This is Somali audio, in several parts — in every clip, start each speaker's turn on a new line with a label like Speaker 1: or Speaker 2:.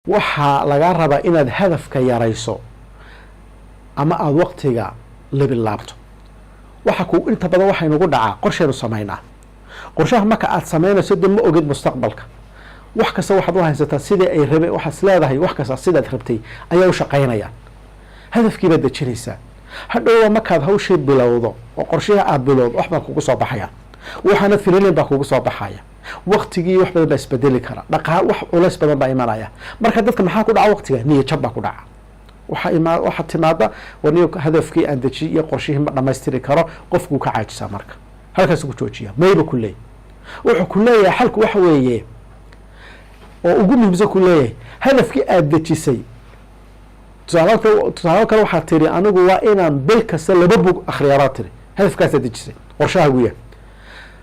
Speaker 1: waxaa laga rabaa inaad hadafka yarayso ama aad waqtiga laabto. waxa ku inta badan waxa inagu dhacaa qorsheenu sameynaa. qorshaha marka aad sameynayso dib ma ogid mustaqbalka. wax kasta waxaad u haysataa sidii ay rabeen, waxaad leedahay wax kasta sidaad rabtay ayaa u shaqeynayaan. hadafkii baad dejinaysaa. hadhow markaad hawshii bilowdo oo qorshaha aad bilowdo wax baa kugu soo baxaya. waxaana filayn baa kugu soo baxaya. waqtigii wax badan baa isbedeli kara. dhaqaale wax culays badan baa imanaya. marka dadka maxaa ku dhaca waqtiga? niyad jab baa ku dhaca. waxa timaada waniyo hadafkii aan dejiyay iyo qorshihii ma dhamaystiri karo, qofku ka caajisa marka. halkaas ku joojiya. mayba kulay. wuxuu ku leeyahay xalku waxa weeye oo ugu muhiimsan ku leeyahay hadafkii aad dejisay. tusaale kale waxaa tiri anigu waa inaan bil kasta 2 bug akhriyaa tiri. hadafkaas aad dejisay qorshaha guya.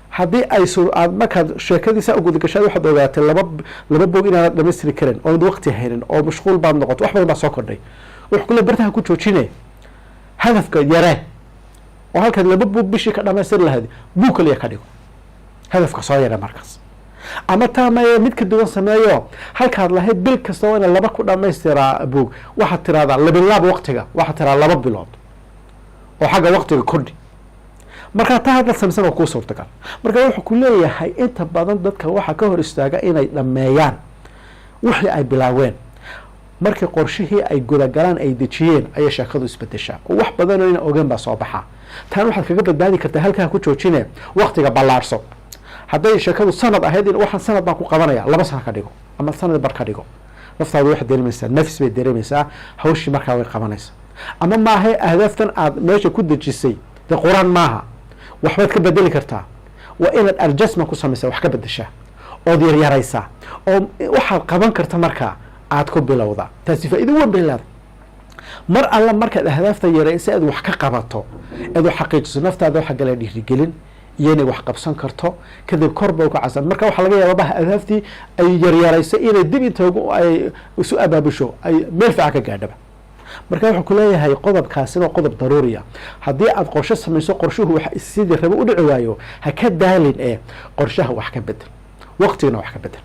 Speaker 1: haddii ay aad markaad sheekadiisa ugu gashay waxaad ogaatay 2 bug inaad dhamaystiri karin oo waqti haynin oo mashquul baad noqoto, wax badan baa soo kordhay. wuxuu kula bartaha ku joojinay hadafka yaree oo halkaad 2 bug bishii ka dhamaystir lahayd bug kaliya ka dhigo. hadafka soo yara markaas ama taamay mid ka duwan sameeyo. halkaad lahayd bil kasta oo 2 ku dhamaystiraa bug, waxaad tiraahdaa laab waqtiga, waxaad tiraahdaa 2 bilood oo xagga waqtiga kordhi. marka taa hadda samsan oo ku suurtagal. marka wuxuu ku leeyahay inta badan dadka waxa ka hor istaaga inay dhameeyaan wixii ay bilaaween. markii qorshihii ay gudagalaan ay dejiyeen ayay shaqadu isbedeshaa. wax badan oo in ogeyn baa soo baxa. tan waxaad kaga badbaadi kartaa halkaa ku joojinay waqtiga ballaarso. hadday shaqadu sanad ahayd in waxaan sanad baan ku qabanaya 2 sano ka dhigo ama sanad bar ka dhigo. naftaadu wax dareemaysaa, nafs bay dareemaysaa, hawshii markaa way qabanaysaa. ama maaha ahdaaftan aad meesha ku dejisay de quraan maaha, waxbaad ka bedeli kartaa. waa inaad adjustment ku samaysaa, wax ka bedeshaa ood yaryaraysaa oo waxaad qaban karta markaa aad ku bilowda. taasi faa'iido weyn bay leedahay. mar alla markaad ahdaafta yaraysa aad wax ka qabato, aad xaqiijiso naftaada waxa kale dhiirigelin iyo inay wax qabsan karto, kadib korba ka casan. marka waxa laga yaabaa ahdaaftii ay yaryaraysa inay dib inta ay isu abaabusho ay meel fiican ka gaadhaba. marka wuxuu ku leeyahay qodobkaasina qodob daruuri ah. haddii aad qorshe samayso qorshuhu waxa sidii rabo u dhici waayo, ha ka daalin qorshaha wax ka bedel, waqtigana wax ka bedel.